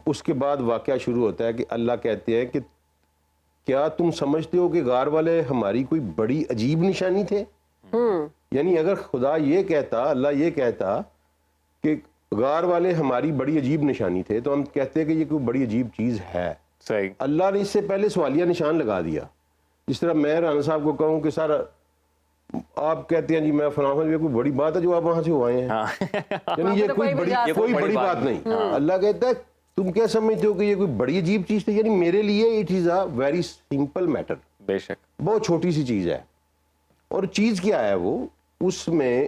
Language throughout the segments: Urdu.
اس کے بعد واقعہ شروع ہوتا ہے کہ اللہ کہتے ہیں کہ کیا تم سمجھتے ہو کہ غار والے ہماری کوئی بڑی عجیب نشانی تھے؟ یعنی اگر خدا یہ کہتا، اللہ یہ کہتا کہ غار والے ہماری بڑی عجیب نشانی تھے، تو ہم کہتے ہیں کہ یہ کوئی بڑی عجیب چیز ہے. صحیح. اللہ نے اس سے پہلے سوالیہ نشان لگا دیا. جس طرح میں رانا صاحب کو کہوں کہ سر آپ کہتے ہیں جی میں فلاں یہ کوئی بڑی بات ہے جو آپ وہاں سے آئے ہیں، یعنی یہ کوئی بڑی بات نہیں. اللہ کہتا ہے تم کیا سمجھتے ہو کہ یہ کوئی بڑی عجیب چیز تھی؟ یعنی میرے لیے it is a very simple matter. بے شک بہت چھوٹی سی چیز ہے. اور چیز کیا ہے وہ؟ اس میں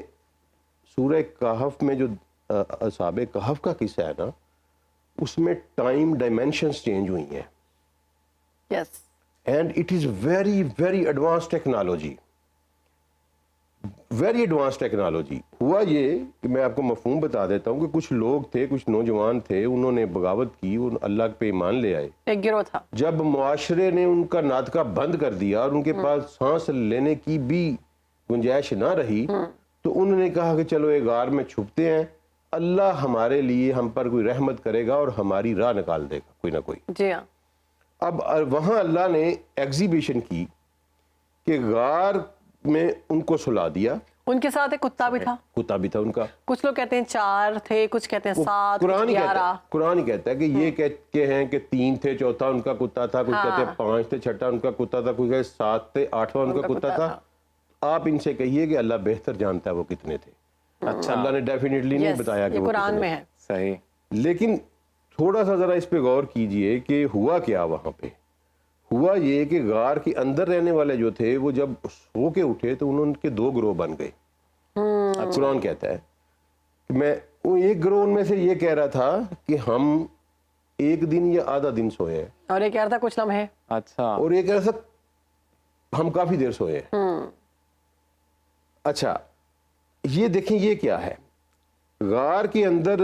سورہ کہف میں جو اصحاب کہف کا قصہ ہے نا، اس میں ٹائم ڈائمینشنز چینج ہوئی ہیں. Yes. And it is very very advance technology, very advance technology. ہوا یہ کہ میں آپ کو مفہوم بتا دیتا ہوں کہ کچھ لوگ تھے، کچھ نوجوان تھے، انہوں نے بغاوت کی، اللہ پہ ایمان لے آئے. ایک گروہ تھا. جب معاشرے نے ان کا ناطقہ بند کر دیا اور ان کے پاس سانس لینے کی بھی گنجائش نہ رہی، تو انہوں نے کہا کہ چلو ایک غار میں چھپتے ہیں، اللہ ہمارے لیے ہم پر کوئی رحمت کرے گا اور ہماری راہ نکال دے گا کوئی نہ کوئی. جی ہاں. اب وہاں اللہ نے ایگزیبیشن کی کہ غار میں ان کو سلا دیا. ان کے ساتھ ایک کتا بھی تھا. کتا بھی تھا ان کا. کچھ لوگ کہتے ہیں 4 تھے، کچھ کہتے ہیں 7، قرآن ہی 11. کہتا ہے کہ یہ کہتے ہیں کہ 3 تھے، چوتھا ان کا کتا تھا، کچھ کہتے ہیں 5 تھے، چھٹا ان کا کتا تھا، کچھ کہتے 7 تھے، 8واں ان کا کتا تھا. آپ ان سے کہیے کہ اللہ بہتر جانتا ہے وہ کتنے تھے. اچھا، اللہ نے ڈیفینیٹلی نہیں بتایا کہ وہ قرآن میں ہے. صحیح. لیکن تھوڑا سا ذرا اس پہ غور کیجئے کہ ہوا کیا وہاں پہ. ہوا یہ کہ غار کے اندر رہنے والے جو تھے وہ جب سو کے اٹھے تو انہوں کے 2 گروہ بن گئے. قرآن کہتا ہے کہ میں ایک گروہ ان میں سے یہ کہہ رہا تھا کہ ہم ایک دن یا آدھا دن سوئے ہیں، اور ایک کہہ رہا تھا کچھ لمحے. اچھا. اور ایک کہہ رہا تھا ہم کافی دیر سوئے ہیں. اچھا یہ دیکھیں یہ کیا ہے. غار کے اندر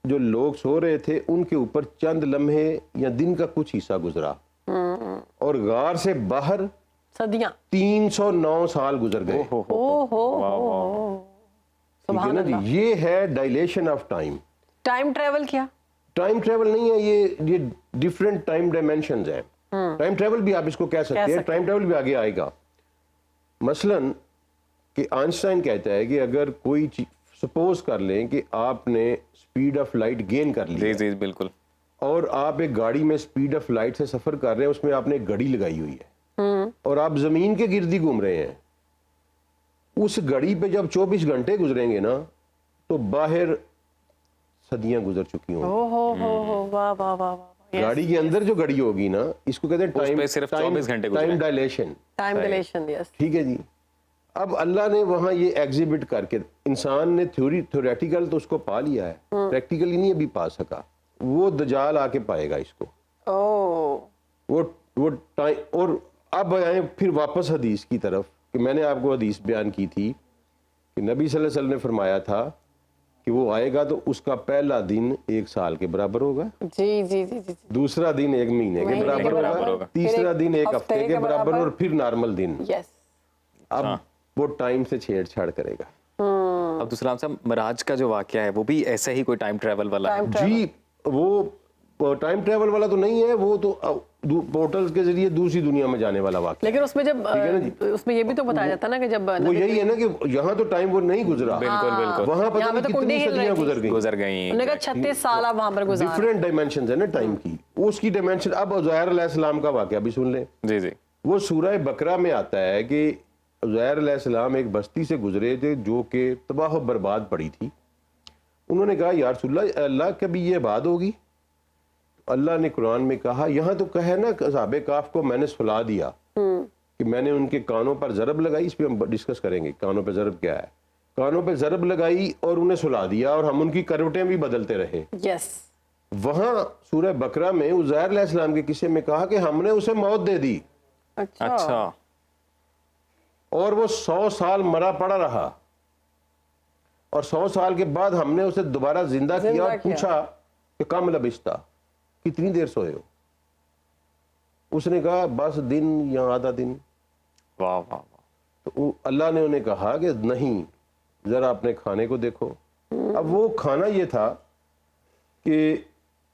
جو لوگ سو رہے تھے ان کے اوپر چند لمحے یا دن کا کچھ حصہ گزرا، اور غار سے باہر صدیاں 309 سال گزر گئے. ٹھیک ہے نا جی. یہ ہے dilation of time. Time travel کیا؟ ٹائم ٹریول نہیں ہے، یہ ڈفرینٹ ٹائم ڈائمینشنز ہیں. ٹائم ٹریول بھی آپ اس کو کہہ سکتے ہیں. ٹائم ٹریول بھی آگے آئے گا. مثلاً کہ آئنسٹائن کہتا ہے کہ اگر کوئی سپوز کر لیں کہ آپ نے اسپیڈ آف لائٹ گین کر لی. جی بالکل. اور آپ ایک گاڑی میں اسپیڈ آف لائٹ سے سفر کر رہے ہیں، اس میں آپ نے ایک گھڑی لگائی ہوئی ہے اور آپ زمین کے گرد ہی گھوم رہے ہیں. اس گھڑی پہ جب 24 گھنٹے گزریں گے نا تو باہر صدیاں گزر چکی ہوں. گاڑی کے اندر جو گھڑی ہوگی نا اس کو کہتے ہیں ٹائم ڈائلیشن. ٹھیک ہے جی. اب اللہ نے وہاں یہ ایگزیبٹ کر کے انسان نے تھیوریٹیکل تو اس کو پا لیا ہے، پریکٹیکلی نہیں ابھی پا سکا. وہ دجال آ کے پائے گا اس کو. وہ ٹائم. اور اب آئیں پھر واپس حدیث کی طرف کہ میں نے آپ کو حدیث بیان کی تھی کہ نبی صلی اللہ علیہ وسلم نے فرمایا تھا کہ وہ آئے گا تو اس کا پہلا دن 1 سال کے برابر ہوگا. جی جی جی. دوسرا دن 1 مہینے کے برابر ہوگا. تیسرا دن 1 ہفتے کے برابر اور پھر نارمل دن. اب وہ ٹائم سے چھیڑ چھاڑ کرے گا. عبدالسلام صاحب معراج کا جو واقعہ ہے وہ بھی ایسا ہی کوئی ٹائم ٹریول والا ہے؟ جی وہ ٹائم ٹریول والا تو نہیں ہے، وہ تو پورٹلز کے ذریعے دوسری دنیا میں جانے والا واقعہ. لیکن اس میں جب اس میں یہ بھی تو بتایا جاتا نا کہ جب وہ یہی ہے نا کہ یہاں تو ٹائم وہ نہیں گزرا. بالکل. وہاں پتہ نہیں کتنی صدیاں گزر گئی. انہوں نے کہا 36 سال آپ وہاں پر گزارے. ڈفرینٹ ڈائمینشنز ہیں نا ٹائم کی. اس کی ڈائمینشن. اب عزیر علیہ السلام کا واقعہ بھی سن لیں. جی. وہ سورہ بقرہ میں آتا ہے کہ عزیر علیہ السلام ایک بستی سے گزرے تھے جو کہ تباہ و برباد پڑی تھی. انہوں نے کہا یا رسول اللہ کبھی یہ بات ہوگی؟ اللہ نے قرآن میں کہا، یہاں تو کہے نا اصحاب کہف کو میں نے سلا دیا کہ میں نے ان کے کانوں پر ضرب لگائی. اس پہ ہم ڈسکس کریں گے کانوں پہ ضرب کیا ہے. کانوں پہ ضرب لگائی اور انہیں سلا دیا اور ہم ان کی کروٹیں بھی بدلتے رہے. وہاں سورہ بقرہ میں عزیر علیہ السلام کے قصے میں کہا کہ ہم نے اسے موت دے دی. اچھا. اور وہ 100 سال مرا پڑا رہا اور 100 سال کے بعد ہم نے اسے دوبارہ زندہ کیا اور پوچھا کہ کم لبثت، کتنی دیر سوئے ہو؟ اس نے کہا بس دن یا آدھا دن. واہ واہ. تو اللہ نے انہیں کہا کہ نہیں، ذرا اپنے کھانے کو دیکھو. اب وہ کھانا یہ تھا کہ